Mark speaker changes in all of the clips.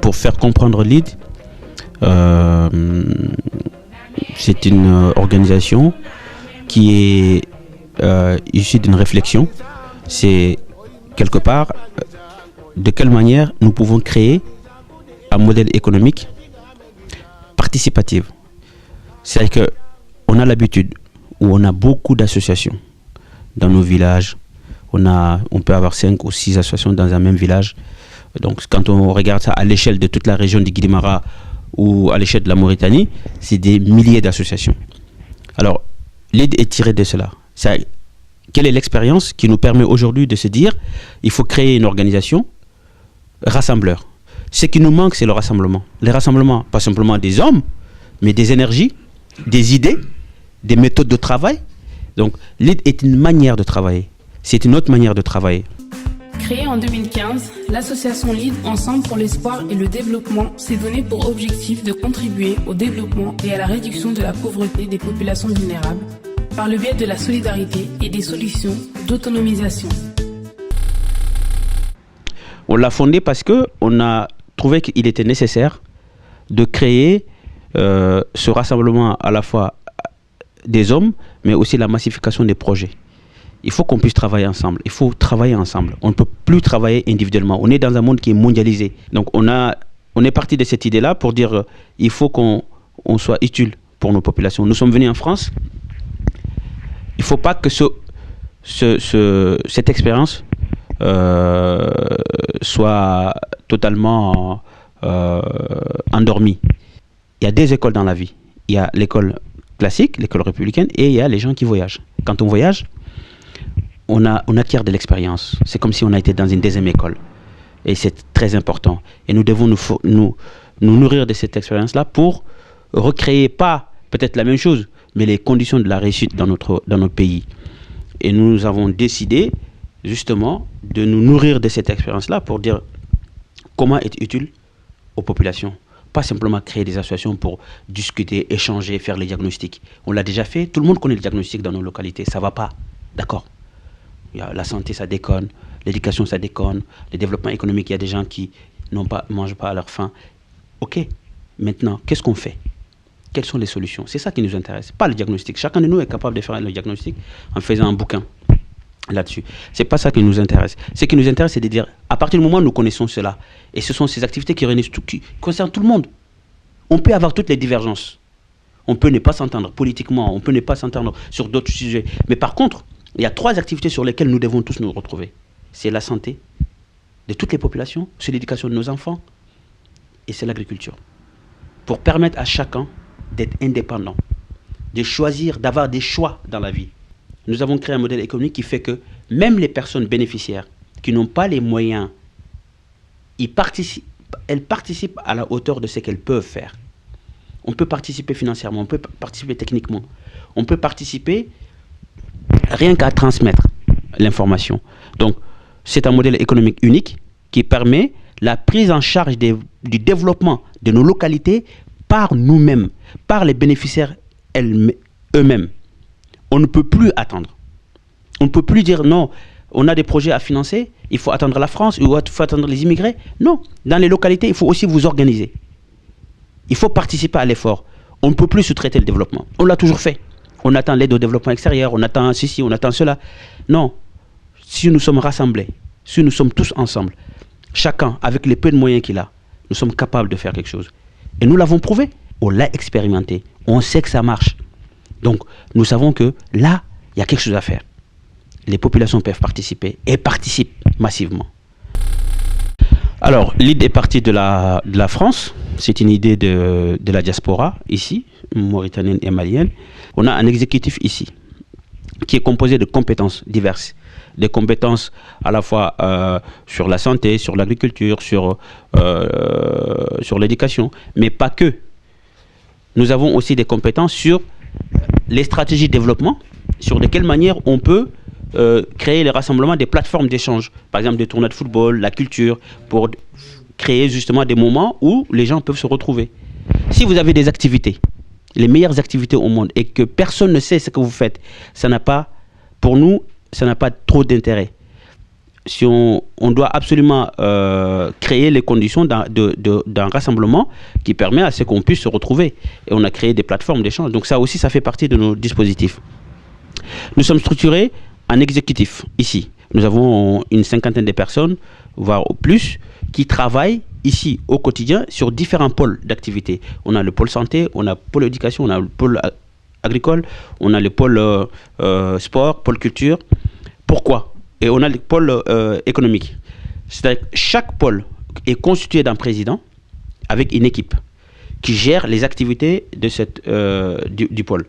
Speaker 1: Pour faire comprendre l'ID, c'est une organisation qui est issue d'une réflexion. C'est quelque part de quelle manière nous pouvons créer un modèle économique participatif. C'est-à-dire qu'on a l'habitude où on a beaucoup d'associations dans nos villages. On peut avoir 5 ou 6 associations dans un même village. Donc quand on regarde ça à l'échelle de toute la région du Guilimara ou à l'échelle de la Mauritanie, c'est des milliers d'associations. Alors, l'ID est tiré de cela. Quelle est l'expérience qui nous permet aujourd'hui de se dire il faut créer une organisation rassembleur. Ce qui nous manque, c'est le rassemblement. Les rassemblements, pas simplement des hommes, mais des énergies, des idées, des méthodes de travail. Donc, l'ID est une manière de travailler. C'est une autre manière de travailler.
Speaker 2: Créée en 2015, l'association LEAD Ensemble pour l'espoir et le développement s'est donné pour objectif de contribuer au développement et à la réduction de la pauvreté des populations vulnérables par le biais de la solidarité et des solutions d'autonomisation.
Speaker 1: On l'a fondée parce qu'on a trouvé qu'il était nécessaire de créer ce rassemblement à la fois des hommes, mais aussi la massification des projets. Il faut qu'on puisse travailler ensemble. Il faut travailler ensemble. On ne peut plus travailler individuellement. On est dans un monde qui est mondialisé. Donc on est parti de cette idée-là pour dire il faut qu'on soit utile pour nos populations. Nous sommes venus en France. Il ne faut pas que cette expérience soit totalement endormie. Il y a des écoles dans la vie. Il y a l'école classique, l'école républicaine, et il y a les gens qui voyagent. Quand on voyage, on acquiert de l'expérience. C'est comme si on a été dans une deuxième école. Et c'est très important. Et nous devons nous nourrir de cette expérience-là pour recréer pas peut-être la même chose, mais les conditions de la réussite dans notre pays. Et nous avons décidé justement de nous nourrir de cette expérience-là pour dire comment être utile aux populations. Pas simplement créer des associations pour discuter, échanger, faire les diagnostics. On l'a déjà fait. Tout le monde connaît le diagnostic dans nos localités. Ça ne va pas. D'accord. La santé, ça déconne. L'éducation, ça déconne. Le développement économique, il y a des gens qui ne mangent pas à leur faim. OK. Maintenant, qu'est-ce qu'on fait? Quelles sont les solutions? C'est ça qui nous intéresse. Pas le diagnostic. Chacun de nous est capable de faire le diagnostic en faisant un bouquin là-dessus. C'est pas ça qui nous intéresse. Ce qui nous intéresse, c'est de dire, à partir du moment où nous connaissons cela, et ce sont ces activités qui concernent tout le monde. On peut avoir toutes les divergences. On peut ne pas s'entendre politiquement, on peut ne pas s'entendre sur d'autres sujets. Mais par contre, il y a 3 activités sur lesquelles nous devons tous nous retrouver. C'est la santé de toutes les populations, c'est l'éducation de nos enfants, et c'est l'agriculture. Pour permettre à chacun d'être indépendant, de choisir, d'avoir des choix dans la vie. Nous avons créé un modèle économique qui fait que même les personnes bénéficiaires qui n'ont pas les moyens, elles participent à la hauteur de ce qu'elles peuvent faire. On peut participer financièrement, on peut participer techniquement, on peut participer rien qu'à transmettre l'information. Donc, c'est un modèle économique unique qui permet la prise en charge du développement de nos localités par nous-mêmes, par les bénéficiaires eux-mêmes. On ne peut plus attendre. On ne peut plus dire non, on a des projets à financer, il faut attendre la France, il faut attendre les immigrés. Non, dans les localités, il faut aussi vous organiser. Il faut participer à l'effort. On ne peut plus sous-traiter le développement. On l'a toujours fait. On attend l'aide au développement extérieur, on attend ceci, on attend cela. Non, si nous sommes rassemblés, si nous sommes tous ensemble, chacun avec les peu de moyens qu'il a, nous sommes capables de faire quelque chose. Et nous l'avons prouvé. On l'a expérimenté. On sait que ça marche. Donc, nous savons que là, il y a quelque chose à faire. Les populations peuvent participer et participent massivement. Alors, l'idée est partie de la France. C'est une idée de la diaspora, ici, mauritanienne et malienne. On a un exécutif ici, qui est composé de compétences diverses. Des compétences à la fois sur la santé, sur l'agriculture, sur l'éducation, mais pas que. Nous avons aussi des compétences sur les stratégies de développement, sur de quelle manière on peut créer les rassemblements des plateformes d'échange, par exemple des tournois de football, la culture, pour créer justement des moments où les gens peuvent se retrouver. Si vous avez des activités les meilleures activités au monde et que personne ne sait ce que vous faites, pour nous, ça n'a pas trop d'intérêt. Si on doit absolument créer les conditions d'un rassemblement qui permet à ce qu'on puisse se retrouver. Et on a créé des plateformes d'échange. Donc ça aussi, ça fait partie de nos dispositifs. Nous sommes structurés en exécutif ici. Nous avons une cinquantaine de personnes, voire plus, qui travaillent ici au quotidien sur différents pôles d'activité. On a le pôle santé, on a le pôle éducation, on a le pôle agricole, on a le pôle sport, pôle culture. Pourquoi ? Et on a le pôle économique. C'est-à-dire que chaque pôle est constitué d'un président avec une équipe qui gère les activités de du pôle.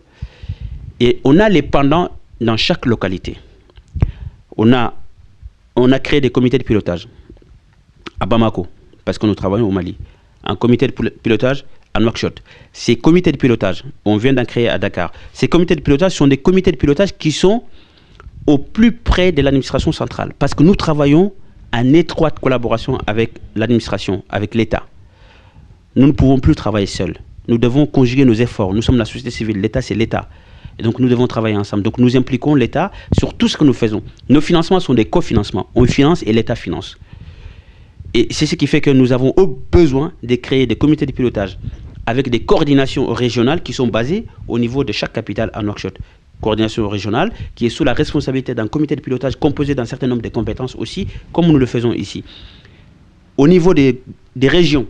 Speaker 1: Et on a les pendants dans chaque localité. On a créé des comités de pilotage à Bamako, parce que nous travaillons au Mali. Un comité de pilotage à Nouakchott. Ces comités de pilotage, on vient d'en créer à Dakar. Ces comités de pilotage sont des comités de pilotage qui sont au plus près de l'administration centrale, parce que nous travaillons en étroite collaboration avec l'administration, avec l'État. Nous ne pouvons plus travailler seuls. Nous devons conjuguer nos efforts. Nous sommes la société civile. L'État, c'est l'État. Et donc, nous devons travailler ensemble. Donc, nous impliquons l'État sur tout ce que nous faisons. Nos financements sont des cofinancements. On finance et l'État finance. Et c'est ce qui fait que nous avons besoin de créer des comités de pilotage avec des coordinations régionales qui sont basées au niveau de chaque capitale à Nouakchott. Coordination régionale qui est sous la responsabilité d'un comité de pilotage composé d'un certain nombre de compétences aussi, comme nous le faisons ici. Au niveau des régions,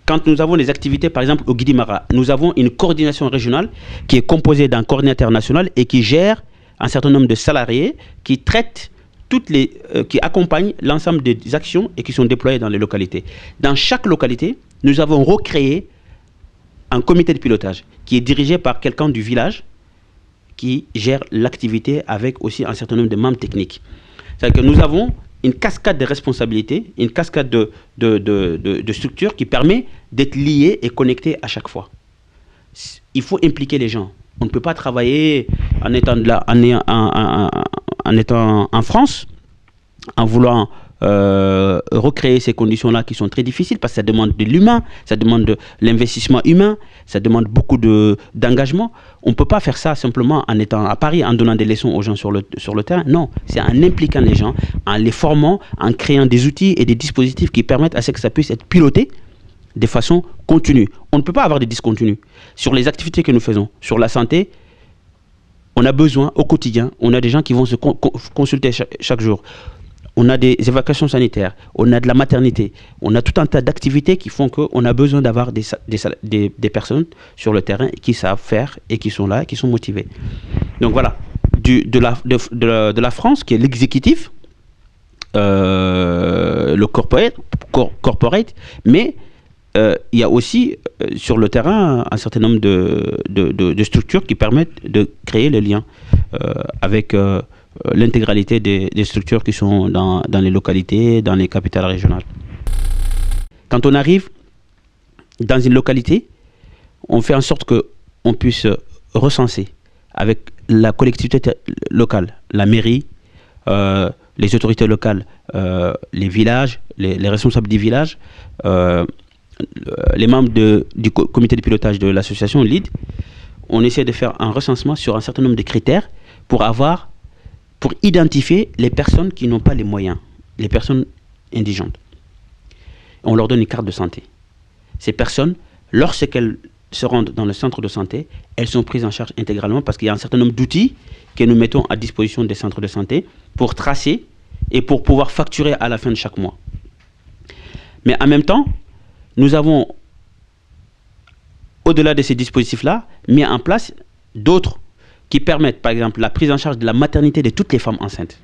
Speaker 1: quand nous avons des activités, par exemple au Guidimara, nous avons une coordination régionale qui est composée d'un coordinateur national et qui gère un certain nombre de salariés qui traitent qui accompagnent l'ensemble des actions et qui sont déployées dans les localités. Dans chaque localité, nous avons recréé un comité de pilotage qui est dirigé par quelqu'un du village qui gère l'activité avec aussi un certain nombre de membres techniques. C'est-à-dire que nous avons une cascade de responsabilités, une cascade de structures qui permet d'être liés et connectés à chaque fois. Il faut impliquer les gens. On ne peut pas travailler en étant en France, en voulant recréer ces conditions-là qui sont très difficiles parce que ça demande de l'humain, ça demande de l'investissement humain, ça demande beaucoup d'engagement. On ne peut pas faire ça simplement en étant à Paris, en donnant des leçons aux gens sur le terrain. Non, c'est en impliquant les gens, en les formant, en créant des outils et des dispositifs qui permettent à ce que ça puisse être piloté de façon continue. On ne peut pas avoir des discontinus. Sur les activités que nous faisons, sur la santé, on a besoin au quotidien, on a des gens qui vont se consulter chaque jour. On a des évacuations sanitaires, on a de la maternité, on a tout un tas d'activités qui font qu'on a besoin d'avoir des personnes sur le terrain qui savent faire et qui sont là, qui sont motivées. Donc voilà, de la France, qui est l'exécutif, le corporate, mais il y a aussi sur le terrain un certain nombre de structures qui permettent de créer le lien avec l'intégralité des structures qui sont dans les localités, dans les capitales régionales. Quand on arrive dans une localité, on fait en sorte qu'on puisse recenser avec la collectivité locale, la mairie, les autorités locales, les villages, les responsables des villages, les membres du comité de pilotage de l'association LEAD. On essaie de faire un recensement sur un certain nombre de critères pour identifier les personnes qui n'ont pas les moyens, les personnes indigentes. On leur donne une carte de santé. Ces personnes, lorsqu'elles se rendent dans le centre de santé, elles sont prises en charge intégralement parce qu'il y a un certain nombre d'outils que nous mettons à disposition des centres de santé pour tracer et pour pouvoir facturer à la fin de chaque mois. Mais en même temps, nous avons, au-delà de ces dispositifs-là, mis en place d'autres qui permettent, par exemple, la prise en charge de la maternité de toutes les femmes enceintes.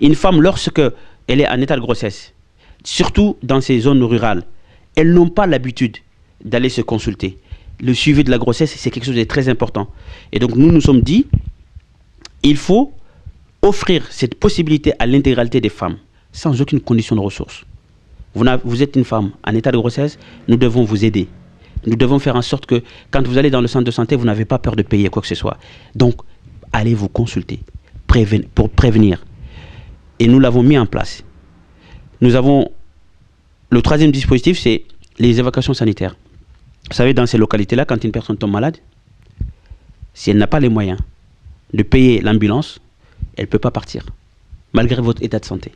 Speaker 1: Une femme, lorsqu'elle est en état de grossesse, surtout dans ces zones rurales, elles n'ont pas l'habitude d'aller se consulter. Le suivi de la grossesse, c'est quelque chose de très important. Et donc, nous nous sommes dit, il faut offrir cette possibilité à l'intégralité des femmes, sans aucune condition de ressources. Vous êtes une femme en état de grossesse, nous devons vous aider. Nous devons faire en sorte que quand vous allez dans le centre de santé, vous n'avez pas peur de payer quoi que ce soit. Donc, allez vous consulter pour prévenir. Et nous l'avons mis en place. Nous avons le troisième dispositif, c'est les évacuations sanitaires. Vous savez, dans ces localités-là, quand une personne tombe malade, si elle n'a pas les moyens de payer l'ambulance, elle ne peut pas partir, malgré votre état de santé.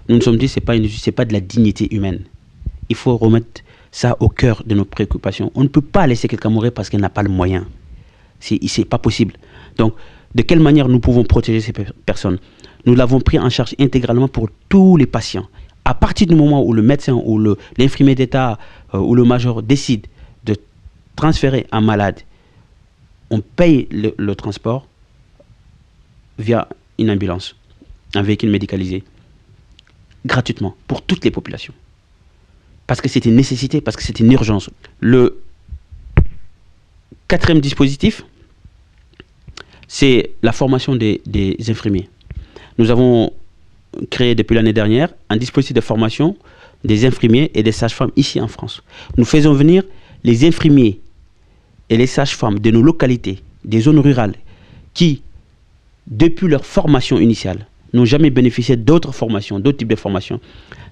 Speaker 1: Nous nous sommes dit, ce n'est pas de la dignité humaine. Il faut remettre ça au cœur de nos préoccupations. On ne peut pas laisser quelqu'un mourir parce qu'elle n'a pas le moyen. C'est pas possible. Donc, de quelle manière nous pouvons protéger ces personnes? Nous l'avons pris en charge intégralement pour tous les patients. À partir du moment où le médecin ou l'infirmier d'État ou le major décide de transférer un malade, on paye le transport via une ambulance, un véhicule médicalisé, gratuitement, pour toutes les populations. Parce que c'est une nécessité, parce que c'est une urgence. Le quatrième dispositif, c'est la formation des infirmiers. Nous avons créé depuis l'année dernière un dispositif de formation des infirmiers et des sages-femmes ici en France. Nous faisons venir les infirmiers et les sages-femmes de nos localités, des zones rurales, qui, depuis leur formation initiale, n'ont jamais bénéficié d'autres formations, d'autres types de formations.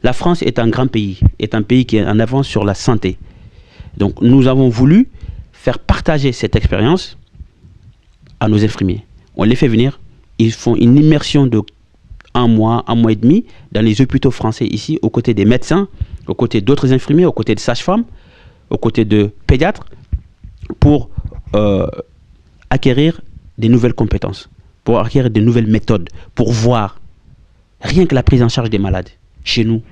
Speaker 1: La France est un grand pays, est un pays qui est en avance sur la santé. Donc nous avons voulu faire partager cette expérience à nos infirmiers. On les fait venir, ils font une immersion de un mois et demi dans les hôpitaux français ici, aux côtés des médecins, aux côtés d'autres infirmiers, aux côtés de sages-femmes, aux côtés de pédiatres, pour acquérir des nouvelles compétences, pour acquérir des nouvelles méthodes, pour voir rien que la prise en charge des malades. Chez nous,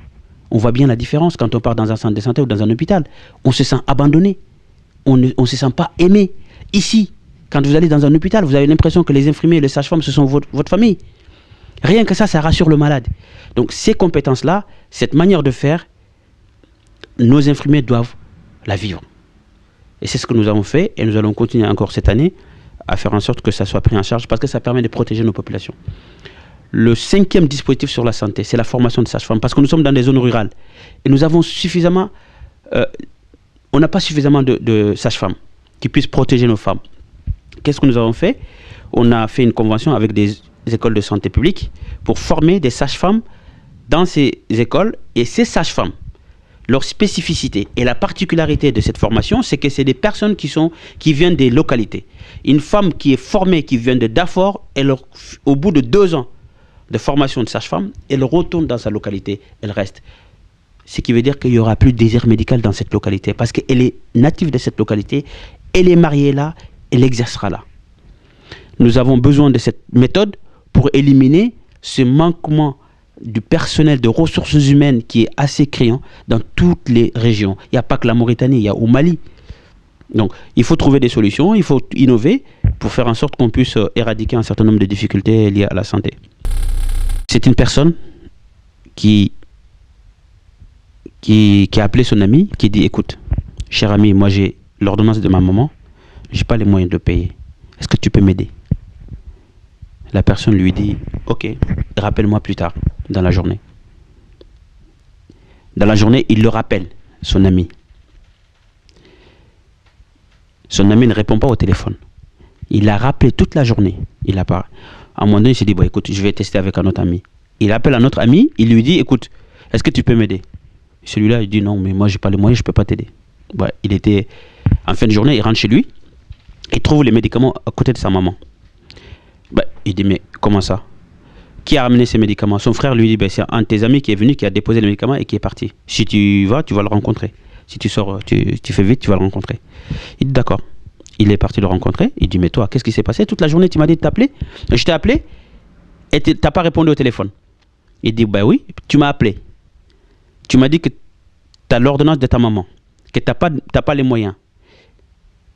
Speaker 1: on voit bien la différence quand on part dans un centre de santé ou dans un hôpital. On se sent abandonné, on ne se sent pas aimé. Ici, quand vous allez dans un hôpital, vous avez l'impression que les infirmiers et les sages-femmes, ce sont votre famille. Rien que ça rassure le malade. Donc ces compétences-là, cette manière de faire, nos infirmiers doivent la vivre. Et c'est ce que nous avons fait, et nous allons continuer encore cette année à faire en sorte que ça soit pris en charge, parce que ça permet de protéger nos populations. Le cinquième dispositif sur la santé, c'est la formation de sages-femmes, parce que nous sommes dans des zones rurales. Et nous avons suffisamment... on n'a pas suffisamment de sages-femmes qui puissent protéger nos femmes. Qu'est-ce que nous avons fait? On a fait une convention avec des écoles de santé publique pour former des sages-femmes dans ces écoles. Et ces sages-femmes, leur spécificité et la particularité de cette formation, c'est que c'est des personnes qui viennent des localités. Une femme qui est formée, qui vient de Darfour, au bout de 2 ans de formation de sage-femme, elle retourne dans sa localité, elle reste. Ce qui veut dire qu'il n'y aura plus de désert médical dans cette localité, parce qu'elle est native de cette localité, elle est mariée là, elle exercera là. Nous avons besoin de cette méthode pour éliminer ce manquement du personnel de ressources humaines qui est assez criant dans toutes les régions. Il n'y a pas que la Mauritanie, il y a au Mali. Donc, il faut trouver des solutions, il faut innover pour faire en sorte qu'on puisse éradiquer un certain nombre de difficultés liées à la santé. C'est une personne qui a appelé son ami, qui dit: écoute, cher ami, moi j'ai l'ordonnance de ma maman, j'ai pas les moyens de payer. Est-ce que tu peux m'aider? La personne lui dit: ok, rappelle-moi plus tard, dans la journée. Dans la journée, il le rappelle, son ami. Son ami ne répond pas au téléphone. Il l'a rappelé toute la journée. Il n'a pas. À un moment donné, il s'est dit: bon, écoute, je vais tester avec un autre ami. Il appelle un autre ami, il lui dit: écoute, est-ce que tu peux m'aider? Celui-là, il dit: non, mais moi, j'ai pas les moyens, je peux pas t'aider. Ouais, il était en fin de journée, il rentre chez lui, il trouve les médicaments à côté de sa maman. Il dit: mais comment ça? Qui a ramené ces médicaments? Son frère lui dit: c'est un de tes amis qui est venu, qui a déposé les médicaments et qui est parti. Si tu vas, tu vas le rencontrer. Si tu sors, tu fais vite, tu vas le rencontrer. Il dit: d'accord. Il est parti le rencontrer. Il dit: mais toi, qu'est-ce qui s'est passé? Toute la journée, tu m'as dit de t'appeler. Je t'ai appelé et tu n'as pas répondu au téléphone. Il dit: oui, tu m'as appelé. Tu m'as dit que tu as l'ordonnance de ta maman, que tu n'as pas les moyens.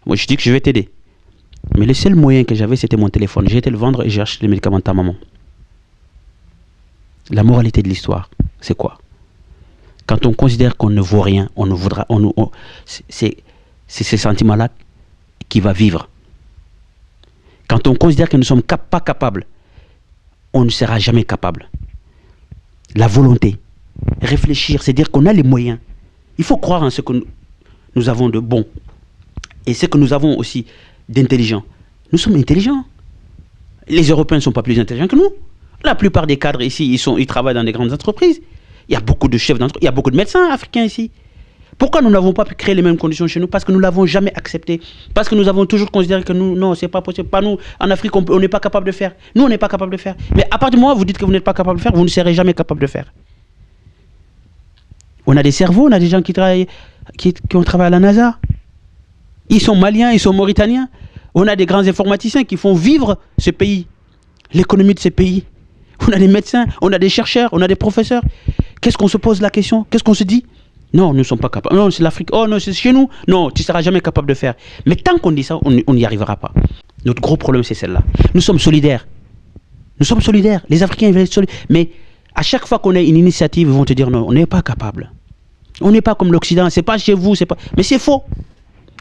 Speaker 1: Moi, je dis que je vais t'aider. Mais le seul moyen que j'avais, c'était mon téléphone. J'ai été le vendre et j'ai acheté les médicaments de ta maman. La moralité de l'histoire, c'est quoi? Quand on considère qu'on ne vaut rien, on ne voudra, c'est ces sentiments-là qui va vivre. Quand on considère que nous ne sommes pas capables, on ne sera jamais capable. La volonté, réfléchir, c'est dire qu'on a les moyens. Il faut croire en ce que nous avons de bon et ce que nous avons aussi d'intelligent. Nous sommes intelligents. Les Européens ne sont pas plus intelligents que nous. La plupart des cadres ici, ils travaillent dans des grandes entreprises. Il y a beaucoup de chefs d'entreprise, il y a beaucoup de médecins africains ici. Pourquoi nous n'avons pas pu créer les mêmes conditions chez nous? Parce que nous ne l'avons jamais accepté. Parce que nous avons toujours considéré que nous, non, c'est pas possible. Pas nous, en Afrique, on n'est pas capable de faire. Nous, on n'est pas capable de faire. Mais à partir du moment où vous dites que vous n'êtes pas capable de faire, vous ne serez jamais capable de faire. On a des cerveaux, on a des gens qui travaillent, qui ont travaillé à la NASA. Ils sont maliens, ils sont mauritaniens. On a des grands informaticiens qui font vivre ce pays, l'économie de ce pays. On a des médecins, on a des chercheurs, on a des professeurs. Qu'est-ce qu'on se pose la question? Qu'est-ce qu'on se dit? Non, nous ne sommes pas capables. Non, c'est l'Afrique. Oh non, c'est chez nous. Non, tu ne seras jamais capable de faire. Mais tant qu'on dit ça, on n'y arrivera pas. Notre gros problème, c'est celle-là. Nous sommes solidaires. Nous sommes solidaires. Les Africains, ils veulent être solidaires. Mais à chaque fois qu'on a une initiative, ils vont te dire non, on n'est pas capable. On n'est pas comme l'Occident. C'est pas chez vous. C'est pas... Mais c'est faux.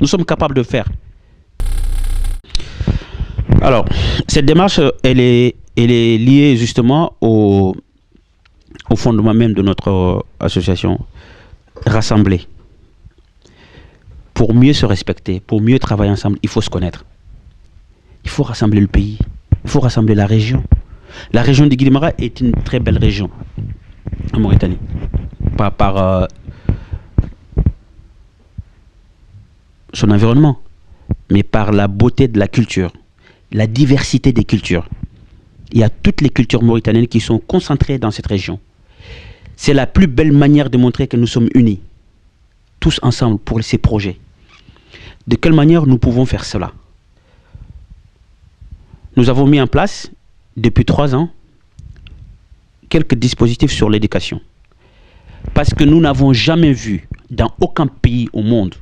Speaker 1: Nous sommes capables de faire. Alors, cette démarche, elle est liée justement au fondement même de notre association. Rassembler. Pour mieux se respecter, pour mieux travailler ensemble, il faut se connaître. Il faut rassembler le pays. Il faut rassembler la région. La région de Guilimara est une très belle région en Mauritanie. Pas par son environnement, mais par la beauté de la culture, la diversité des cultures. Il y a toutes les cultures mauritaniennes qui sont concentrées dans cette région. C'est la plus belle manière de montrer que nous sommes unis, tous ensemble pour ces projets. De quelle manière nous pouvons faire cela? Nous avons mis en place, depuis 3 ans, quelques dispositifs sur l'éducation. Parce que nous n'avons jamais vu, dans aucun pays au monde,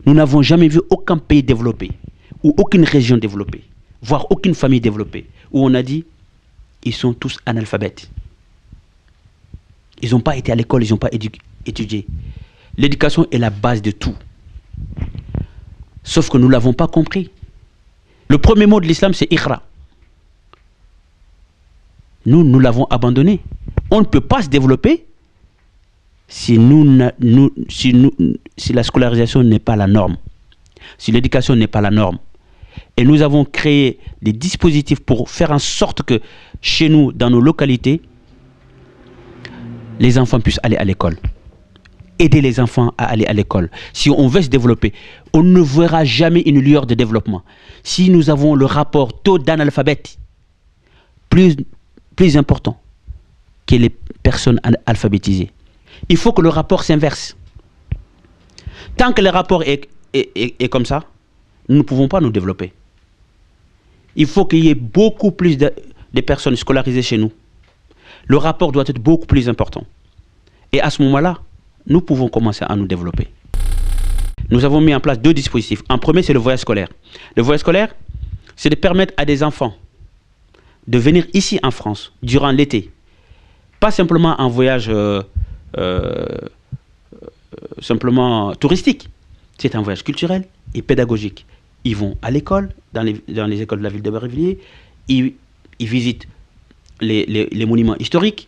Speaker 1: nous n'avons jamais vu aucun pays développé, ou aucune région développée, voire aucune famille développée, où on a dit, ils sont tous analphabètes. Ils n'ont pas été à l'école, ils n'ont pas étudié. L'éducation est la base de tout. Sauf que nous ne l'avons pas compris. Le premier mot de l'islam, c'est Iqra. Nous l'avons abandonné. On ne peut pas se développer si la scolarisation n'est pas la norme. Si l'éducation n'est pas la norme. Et nous avons créé des dispositifs pour faire en sorte que chez nous, dans nos localités, les enfants puissent aller à l'école. Aider les enfants à aller à l'école. Si on veut se développer, on ne verra jamais une lueur de développement. Si nous avons le rapport taux d'analphabète plus important que les personnes alphabétisées, il faut que le rapport s'inverse. Tant que le rapport est comme ça, nous ne pouvons pas nous développer. Il faut qu'il y ait beaucoup plus de personnes scolarisées chez nous. Le rapport doit être beaucoup plus important. Et à ce moment-là, nous pouvons commencer à nous développer. Nous avons mis en place 2 dispositifs. Un premier, c'est le voyage scolaire. Le voyage scolaire, c'est de permettre à des enfants de venir ici en France durant l'été. Pas simplement un voyage simplement touristique. C'est un voyage culturel et pédagogique. Ils vont à l'école, dans les écoles de la ville de Bervilliers. Ils visitent les monuments historiques.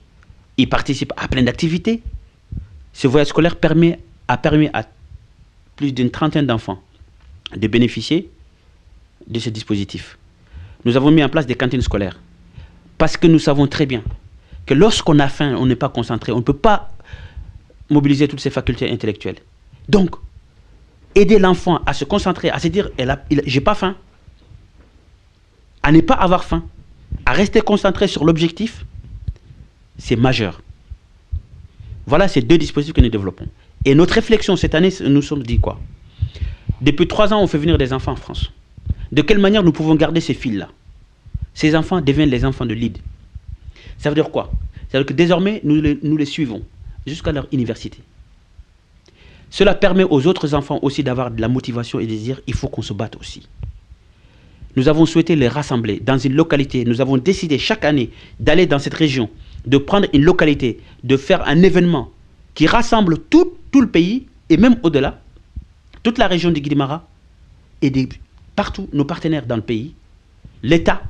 Speaker 1: Ils participent à plein d'activités. Ce voyage scolaire a permis à plus d'une trentaine d'enfants de bénéficier de ce dispositif. Nous avons mis en place des cantines scolaires. Parce que nous savons très bien que lorsqu'on a faim, on n'est pas concentré. On ne peut pas mobiliser toutes ses facultés intellectuelles. Donc, aider l'enfant à se concentrer, à se dire « j'ai pas faim », à ne pas avoir faim, à rester concentré sur l'objectif, c'est majeur. Voilà ces 2 dispositifs que nous développons. Et notre réflexion cette année, nous sommes dit quoi? Depuis 3 ans, on fait venir des enfants en France. De quelle manière nous pouvons garder ces fils-là? Ces enfants deviennent les enfants de l'ID. Ça veut dire quoi? Ça veut dire que désormais, nous les suivons jusqu'à leur université. Cela permet aux autres enfants aussi d'avoir de la motivation et de dire il faut qu'on se batte aussi. Nous avons souhaité les rassembler dans une localité. Nous avons décidé chaque année d'aller dans cette région, de prendre une localité, de faire un événement qui rassemble tout le pays et même au-delà, toute la région de Guilimara et partout nos partenaires dans le pays, l'État,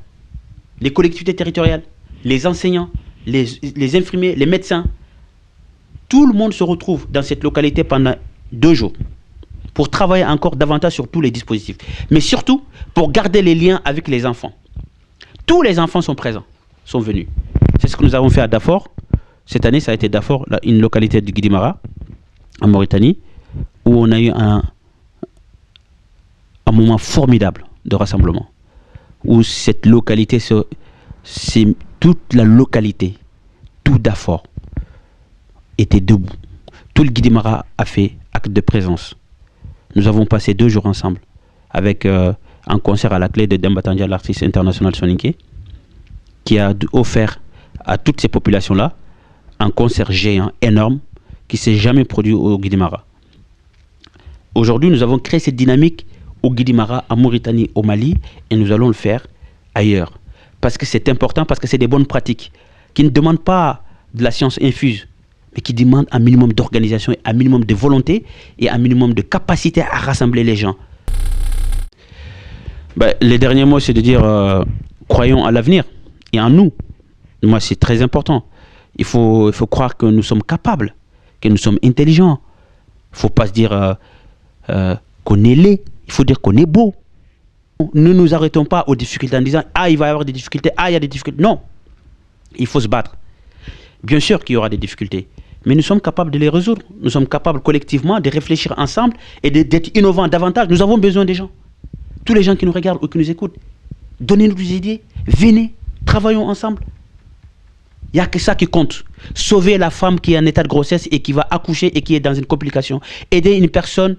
Speaker 1: les collectivités territoriales, les enseignants, les infirmiers, les médecins. Tout le monde se retrouve dans cette localité pendant 2 jours pour travailler encore davantage sur tous les dispositifs. Mais surtout, pour garder les liens avec les enfants. Tous les enfants sont présents, sont venus. C'est ce que nous avons fait à Dafor. Cette année, ça a été Dafor, une localité du Guilimara. en Mauritanie, où on a eu un moment formidable de rassemblement, où cette localité, c'est toute la localité, tout Darfour était debout. Tout le Guidimara a fait acte de présence. Nous avons passé 2 jours ensemble avec un concert à la clé de Demba Tandia, l'artiste international soninké, qui a offert à toutes ces populations-là un concert géant, énorme, qui ne s'est jamais produit au Guidimara. Aujourd'hui, nous avons créé cette dynamique au Guidimara, en Mauritanie, au Mali, et nous allons le faire ailleurs. Parce que c'est important, parce que c'est des bonnes pratiques qui ne demandent pas de la science infuse, mais qui demandent un minimum d'organisation, un minimum de volonté et un minimum de capacité à rassembler les gens. Les derniers mots, c'est de dire croyons à l'avenir et en nous. Moi, c'est très important. Il faut croire que nous sommes capables, que nous sommes intelligents. Il ne faut pas se dire qu'on est laid, il faut dire qu'on est beau. Ne nous arrêtons pas aux difficultés en disant « Ah, il va y avoir des difficultés, ah, il y a des difficultés ». Non, il faut se battre. Bien sûr qu'il y aura des difficultés, mais nous sommes capables de les résoudre. Nous sommes capables collectivement de réfléchir ensemble et d'être innovants davantage. Nous avons besoin des gens. Tous les gens qui nous regardent ou qui nous écoutent, donnez-nous des idées, venez, travaillons ensemble. Il n'y a que ça qui compte. Sauver la femme qui est en état de grossesse et qui va accoucher et qui est dans une complication. Aider une personne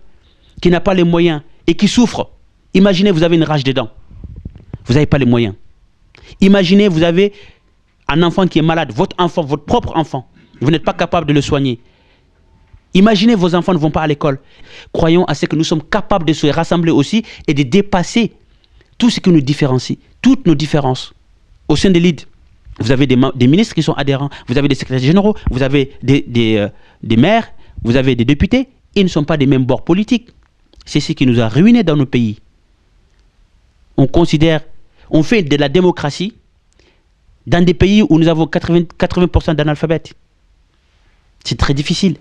Speaker 1: qui n'a pas les moyens et qui souffre. Imaginez, vous avez une rage dedans. Vous n'avez pas les moyens. Imaginez, vous avez un enfant qui est malade, votre enfant, votre propre enfant. Vous n'êtes pas capable de le soigner. Imaginez, vos enfants ne vont pas à l'école. Croyons à ce que nous sommes capables de se rassembler aussi et de dépasser tout ce qui nous différencie, toutes nos différences. Au sein de l'ID, vous avez des ministres qui sont adhérents, vous avez des secrétaires généraux, vous avez des maires, vous avez des députés. Ils ne sont pas des mêmes bords politiques. C'est ce qui nous a ruinés dans nos pays. On fait de la démocratie dans des pays où nous avons 80% d'analphabètes. C'est très difficile.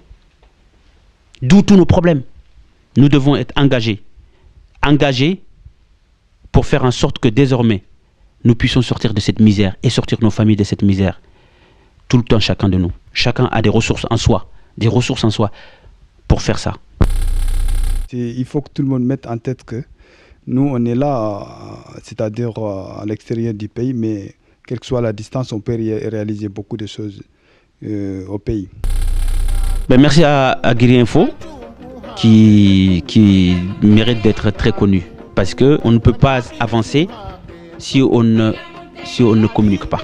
Speaker 1: D'où tous nos problèmes. Nous devons être engagés. Engagés pour faire en sorte que désormais, nous puissions sortir de cette misère et sortir nos familles de cette misère. Tout le temps, chacun de nous. Chacun a des ressources en soi. Des ressources en soi pour faire ça.
Speaker 3: Il faut que tout le monde mette en tête que nous, on est là, c'est-à-dire à l'extérieur du pays, mais quelle que soit la distance, on peut réaliser beaucoup de choses au pays.
Speaker 1: Merci à Guiri Info qui mérite d'être très connu parce qu'on ne peut pas avancer si on ne communique pas.